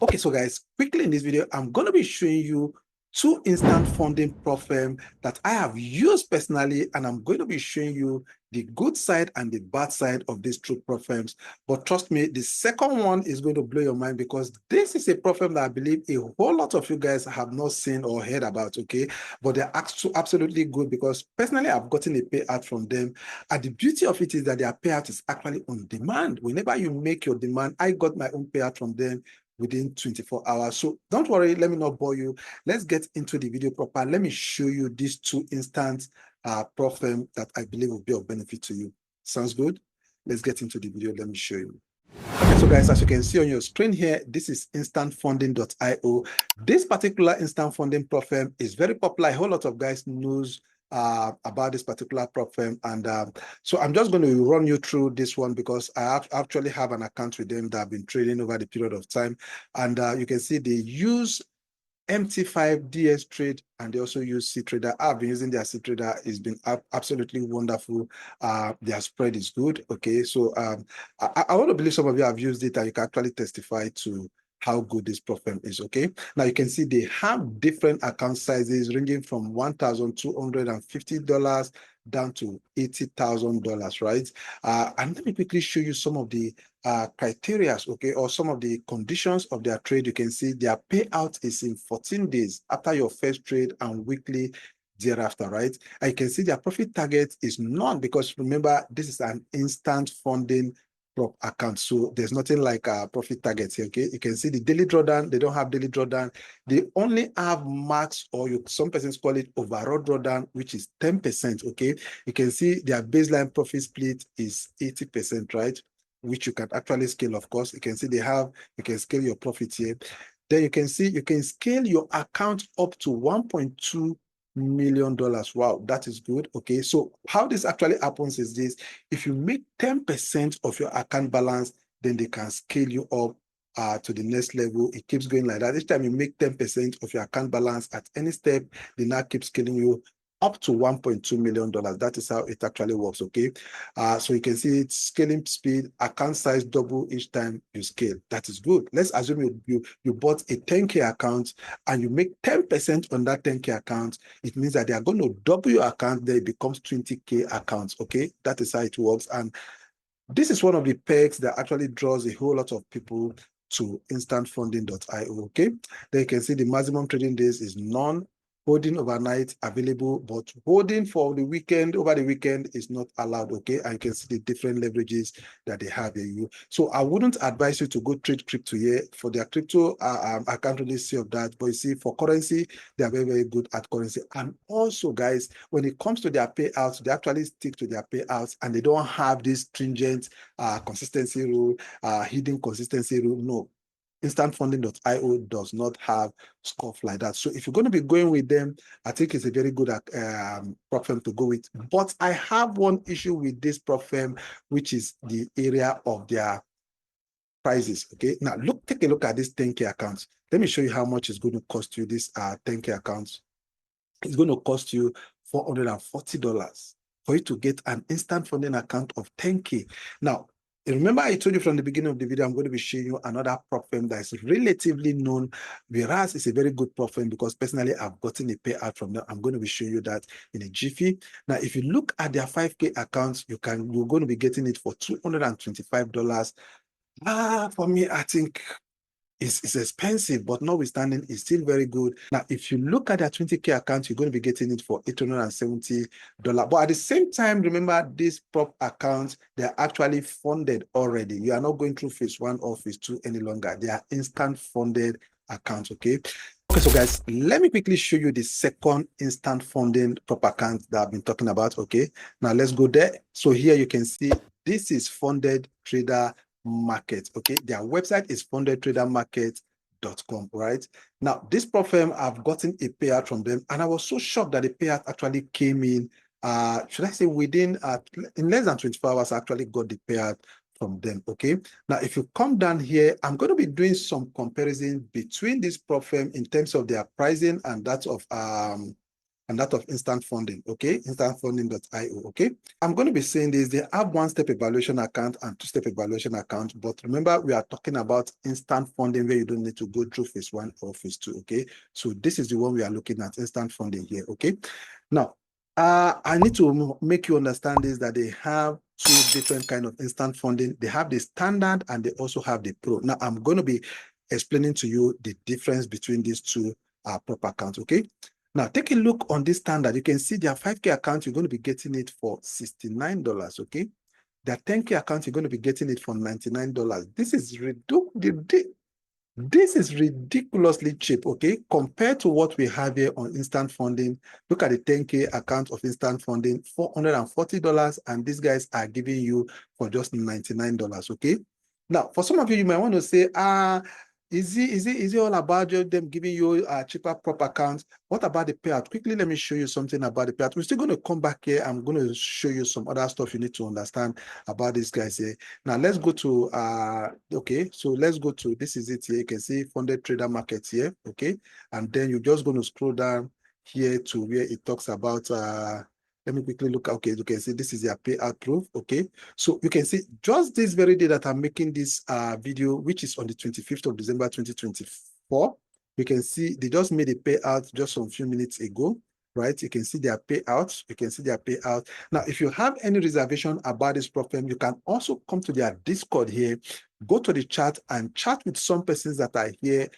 Okay, so guys, quickly in this video, I'm going to be showing you two instant funding PropFirm that I have used personally, and I'm going to be showing you the good side and the bad side of these two PropFirms. But trust me, the second one is going to blow your mind because this is a PropFirm that I believe a whole lot of you guys have not seen or heard about, okay? But they're absolutely good because personally, I've gotten a payout from them. And the beauty of it is that their payout is actually on demand. Whenever you make your demand, I got my own payout from them within 24 hours. So don't worry, let me not bore you. Let's get into the video proper. Let me show you these two instant PropFirm that I believe will be of benefit to you. Sounds good? Let's get into the video. Let me show you. Okay, so guys, as you can see on your screen here, this is instantfunding.io. This particular instant funding PropFirm is very popular. A whole lot of guys knows about this particular PropFirm, and so I'm just going to run you through this one because I actually have an account with them that I've been trading over the period of time, and you can see they use MT5 DS Trade, and they also use CTrader. I've been using their CTrader. It's been absolutely wonderful. Their spread is good. Okay, so I want to believe some of you have used it and you can actually testify to how good this PropFirm is. Okay, now you can see they have different account sizes ranging from $1,250 down to $80,000, right? And let me quickly show you some of the criteria, okay, or some of the conditions of their trade. You can see their payout is in 14 days after your first trade and weekly thereafter, right? And you can see their profit target is none because remember, this is an instant funding prop account. So there's nothing like a profit target here, okay? You can see the daily drawdown, they don't have daily drawdown. They only have max, or some persons call it overall drawdown, which is 10%, okay? You can see their baseline profit split is 80%, right? Which you can actually scale, of course. You can see you can scale your profit here. Then you can see you can scale your account up to $1.2 million. Wow, that is good. Okay, so how this actually happens is this: if you make 10% of your account balance, then they can scale you up to the next level. It keeps going like that. Each time you make 10% of your account balance at any step, they now keep scaling you up to $1.2 million. That is how it actually works, okay? So you can see it's scaling speed, account size double each time you scale. That is good. Let's assume you bought a 10K account and you make 10% on that 10K account. It means that they are going to double your account, then it becomes 20K accounts, okay? That is how it works. And this is one of the perks that actually draws a whole lot of people to instantfunding.io, okay? Then you can see the maximum trading days is none. Holding overnight available, but holding for the weekend, over the weekend is not allowed, okay? And you can see the different leverages that they have here. So I wouldn't advise you to go trade crypto here. For their crypto, I can't really see of that, but you see for currency, they are very, very good at currency. And also, guys, when it comes to their payouts, they actually stick to their payouts and they don't have this stringent consistency rule, hidden consistency rule. No, instantfunding.io does not have stuff like that. So if you're going to be going with them, I think it's a very good PropFirm to go with. But I have one issue with this PropFirm, which is the area of their prices. Okay, now take a look at this 10K accounts. Let me show you how much it's going to cost you. This 10K accounts, it's going to cost you $440 for you to get an instant funding account of 10K. Now, remember I told you from the beginning of the video, I'm going to be showing you another PropFirm that is relatively known, whereas it's a very good PropFirm because personally I've gotten a payout from them. I'm going to be showing you that in a jiffy. Now, if you look at their 5K accounts, you're going to be getting it for $225. For me, I think it's expensive, but notwithstanding, it's still very good. Now, if you look at that 20K account, you're going to be getting it for $870. But at the same time, remember, these prop accounts, they're actually funded already. You are not going through phase 1 or phase 2 any longer. They are instant funded accounts, okay? Okay, so guys, let me quickly show you the second instant funding prop account that I've been talking about, okay? Now, let's go there. So here you can see this is Funded Trader Market, okay? Their website is fundedtradermarket.com, right? Now, this PropFirm, I've gotten a payout from them, and I was so shocked that the payout actually came in, should I say within, in less than 24 hours, I actually got the payout from them, okay? Now, if you come down here, I'm going to be doing some comparison between this PropFirm in terms of their pricing and that of and that of instant funding, okay? Instantfunding.io, okay? I'm going to be saying this, they have one-step evaluation account and two-step evaluation account, but remember, we are talking about instant funding where you don't need to go through phase 1 or phase 2, okay? So this is the one we are looking at, instant funding here, okay? Now, I need to make you understand this, that they have two different kind of instant funding. They have the standard and they also have the pro. Now, I'm going to be explaining to you the difference between these two prop accounts, okay? Now, take a look on this standard. You can see their 5K account, you're going to be getting it for $69, okay? Their 10K account, you're going to be getting it for $99. This is ridiculous. This is ridiculously cheap, okay? Compared to what we have here on instant funding. Look at the 10K account of instant funding, $440, and these guys are giving you for just $99, okay? Now, for some of you, you might want to say, is it all about them giving you a cheaper prop account? What about the payout? Quickly, let me show you something about the payout. We're still going to come back here. I'm going to show you some other stuff you need to understand about these guys here. Now, let's go to, okay, so let's go to, this is it here. You can see funded trader market here, okay? And then you're just going to scroll down here to where it talks about, let me quickly look. Okay, you can see this is their payout proof. Okay, so you can see just this very day that I'm making this video, which is on the 25th of December 2024. You can see they just made a payout just some few minutes ago, right? You can see their payout. You can see their payout. Now, if you have any reservation about this PropFirm, you can also come to their Discord here, go to the chat and chat with some persons that are here.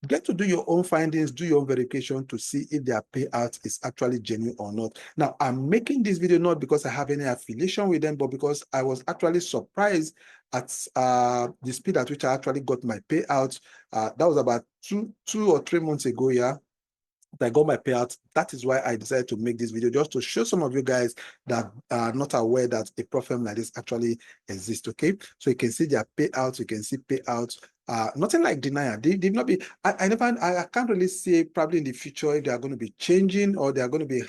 Get to do your own findings, do your own verification to see if their payout is actually genuine or not. Now, I'm making this video not because I have any affiliation with them, but because I was actually surprised at the speed at which I actually got my payout. That was about two or 3 months ago, yeah. I got my payout. That is why I decided to make this video, just to show some of you guys that are not aware that a PropFirm like this actually exists. Okay, so you can see their payouts, you can see payouts. Nothing like denial. They not be. I can't really say probably in the future if they are going to be changing or they are going to be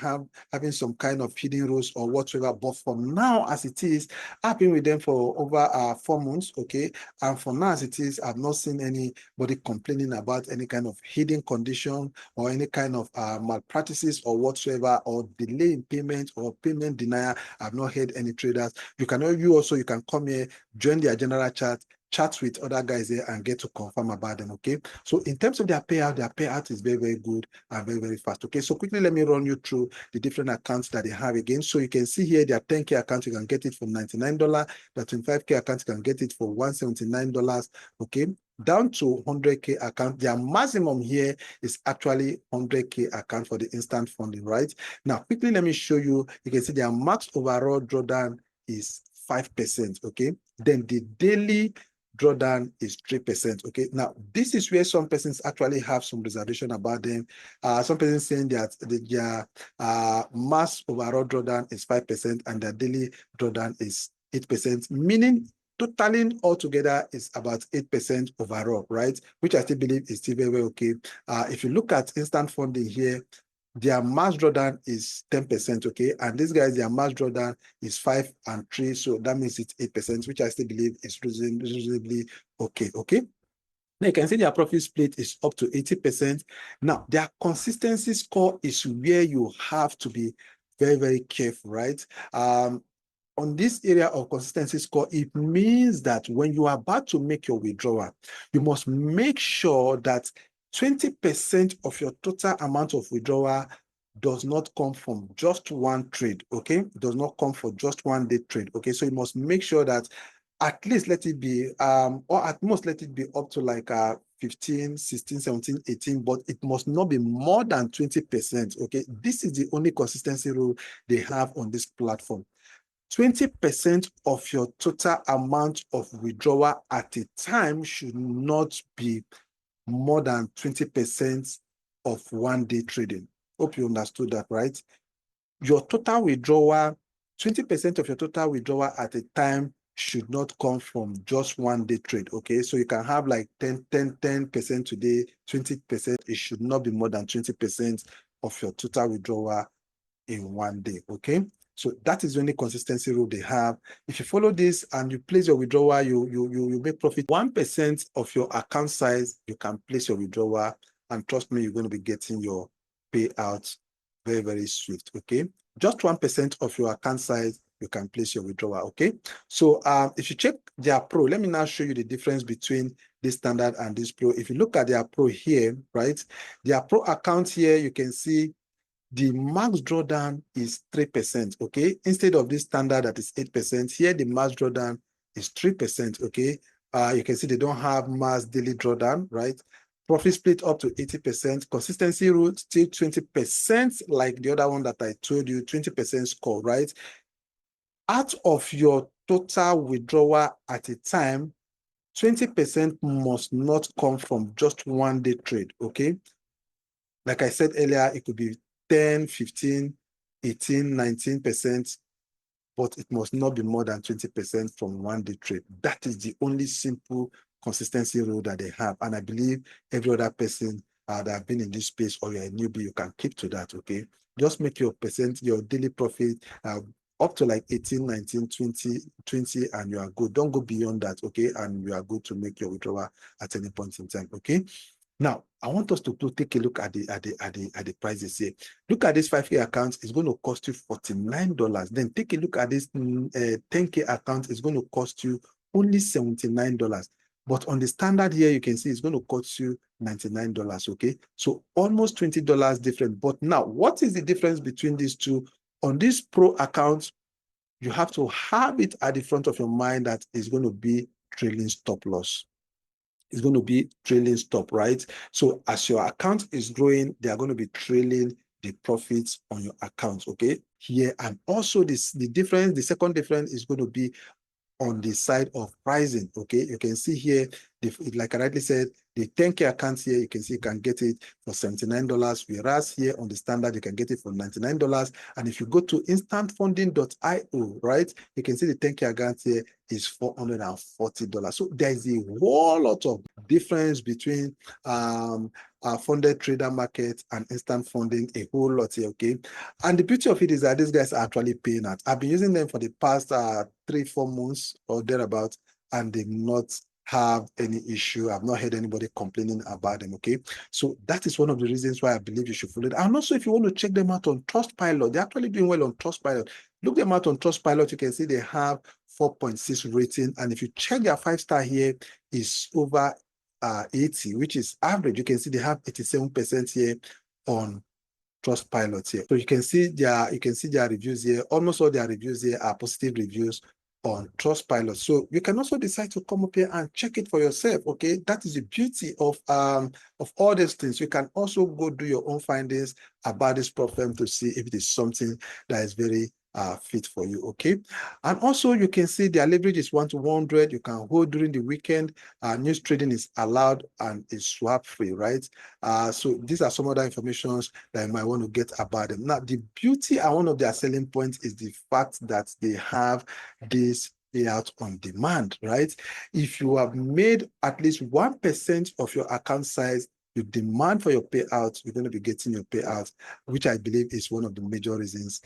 having some kind of hidden rules or whatever. But for now, as it is, I've been with them for over 4 months. Okay, and for now as it is, I've not seen anybody complaining about any kind of hidden condition or any kind of malpractices or whatsoever, or delay in payment or payment denial. I've not heard any traders. You can come here, join their general chat with other guys there and get to confirm about them. Okay, so in terms of their payout is very, very good and very, very fast. Okay, so quickly let me run you through the different accounts that they have again. So you can see here their 10K account, you can get it for $99. The 25K account, you can get it for $179. Okay, down to 100K account. Their maximum here is actually 100K account for the instant funding, right? Now, quickly, let me show you. You can see their max overall drawdown is 5%, okay? Then the daily drawdown is 3%, okay? Now, this is where some persons actually have some reservation about them. Some persons saying that their max overall drawdown is 5% and their daily drawdown is 8%, meaning totaling altogether is about 8% overall, right? Which I still believe is still very, very okay. If you look at instant funding here, their max drawdown is 10%, okay? And these guys, their max drawdown is 5 and 3, so that means it's 8%, which I still believe is reasonably okay, okay? Now you can see their profit split is up to 80%. Now, their consistency score is where you have to be very, very careful, right? On this area of consistency score, it means that when you are about to make your withdrawal, you must make sure that 20% of your total amount of withdrawal does not come from just one trade, okay? Does not come for just one day trade, okay? So you must make sure that at least let it be, or at most let it be up to like 15, 16, 17, 18, but it must not be more than 20%, okay? This is the only consistency rule they have on this platform. 20% of your total amount of withdrawal at a time should not be more than 20% of one day trading. Hope you understood that, right? Your total withdrawal, 20% of your total withdrawal at a time should not come from just one day trade, okay? So you can have like 10% today, 20%. It should not be more than 20% of your total withdrawal in one day, okay? So that is the only consistency rule they have. If you follow this and you place your withdrawal, you make profit. 1% of your account size, you can place your withdrawal, and trust me, you're going to be getting your payout very, very swift. Okay, just 1% of your account size, you can place your withdrawal. Okay, so if you check their pro, let me now show you the difference between this standard and this pro. If you look at their pro here, right, their pro account here, you can see the max drawdown is 3%. Okay, instead of this standard that is 8%, here the max drawdown is 3%. Okay, you can see they don't have mass daily drawdown, right? Profit split up to 80%. Consistency rule still 20%, like the other one that I told you, 20% score, right? Out of your total withdrawal at a time, 20% must not come from just one day trade. Okay, like I said earlier, it could be 10, 15, 18, 19%, but it must not be more than 20% from one day trade. That is the only simple consistency rule that they have. And I believe every other person that have been in this space, or you're a newbie, you can keep to that. Okay, just make your daily profit up to like 18, 19, 20, and you are good. Don't go beyond that. Okay, and you are good to make your withdrawal at any point in time. Okay. Now, I want us to take a look at the prices here. Look at this 5K account. It's going to cost you $49. Then take a look at this 10K account. It's going to cost you only $79. But on the standard here, you can see it's going to cost you $99. Okay, so almost $20 different. But now, what is the difference between these two? On this pro account, you have to have it at the front of your mind that it's going to be trailing stop loss. It's going to be trailing stop, right? So as your account is growing, they are going to be trailing the profits on your account, okay? Here, and also the second difference is going to be on the side of pricing. Okay, you can see here, like I rightly said, the 10K account here, you can see you can get it for $79, whereas here on the standard, you can get it for $99. And if you go to instantfunding.io, right, you can see the 10K account here is $440. So there is a whole lot of difference between funded trader market and instant funding, a whole lot here. Okay, and the beauty of it is that these guys are actually paying out. I've been using them for the past 3-4 months or thereabout, and they've not have any issue. I've not heard anybody complaining about them. Okay, so that is one of the reasons why I believe you should follow it. And also, if you want to check them out on TrustPilot, they're actually doing well on TrustPilot. Look them out on TrustPilot. You can see they have 4.6 rating, and if you check their 5-star here, is over 80, which is average. You can see they have 87% here on TrustPilot here. So you can see their reviews here. Almost all their reviews here are positive reviews on TrustPilot. So you can also decide to come up here and check it for yourself. Okay, that is the beauty of all these things. You can also go do your own findings about this PropFirm to see if it is something that is very fit for you. Okay, and also you can see their leverage is 1 to 100. You can hold during the weekend. News trading is allowed and is swap free, right? So these are some other informations that you might want to get about them. Now, the beauty and one of their selling points is the fact that they have this payout on demand, right? If you have made at least 1% of your account size, you demand for your payout, you're going to be getting your payout, which I believe is one of the major reasons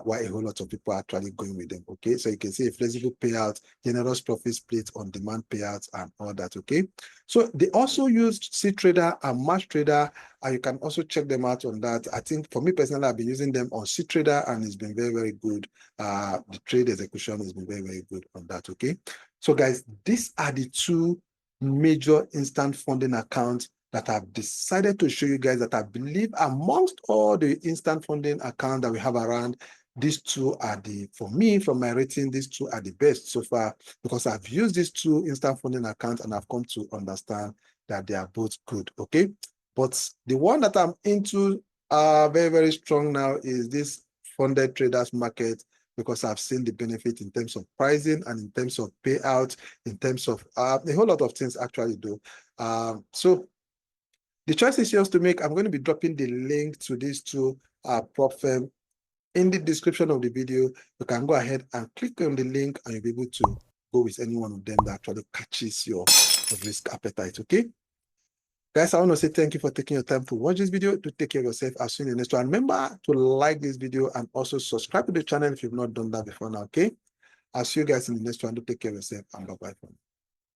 why a whole lot of people are actually going with them. Okay, so you can see a flexible payout, generous profit split, on demand payouts, and all that. Okay, so they also used CTrader and MatchTrader, and you can also check them out on that. I think for me personally, I've been using them on CTrader, and it's been very, very good. The trade execution has been very, very good on that. Okay, so guys, these are the two major instant funding accounts that I've decided to show you guys, that I believe amongst all the instant funding accounts that we have around, these two are for me, from my rating, these two are the best so far, because I've used these two instant funding accounts and I've come to understand that they are both good. Okay, but the one that I'm into very, very strong now is this funded traders market, because I've seen the benefit in terms of pricing and in terms of payout, in terms of a whole lot of things actually do. So the choice is yours to make. I'm going to be dropping the link to these two PropFirm in the description of the video. You can go ahead and click on the link and you'll be able to go with any one of them that actually catches your risk appetite. Okay, guys, I want to say thank you for taking your time to watch this video. To take care of yourself. I'll see you in the next one. Remember to like this video and also subscribe to the channel if you've not done that before now. Okay, I'll see you guys in the next one. To take care of yourself, and bye-bye.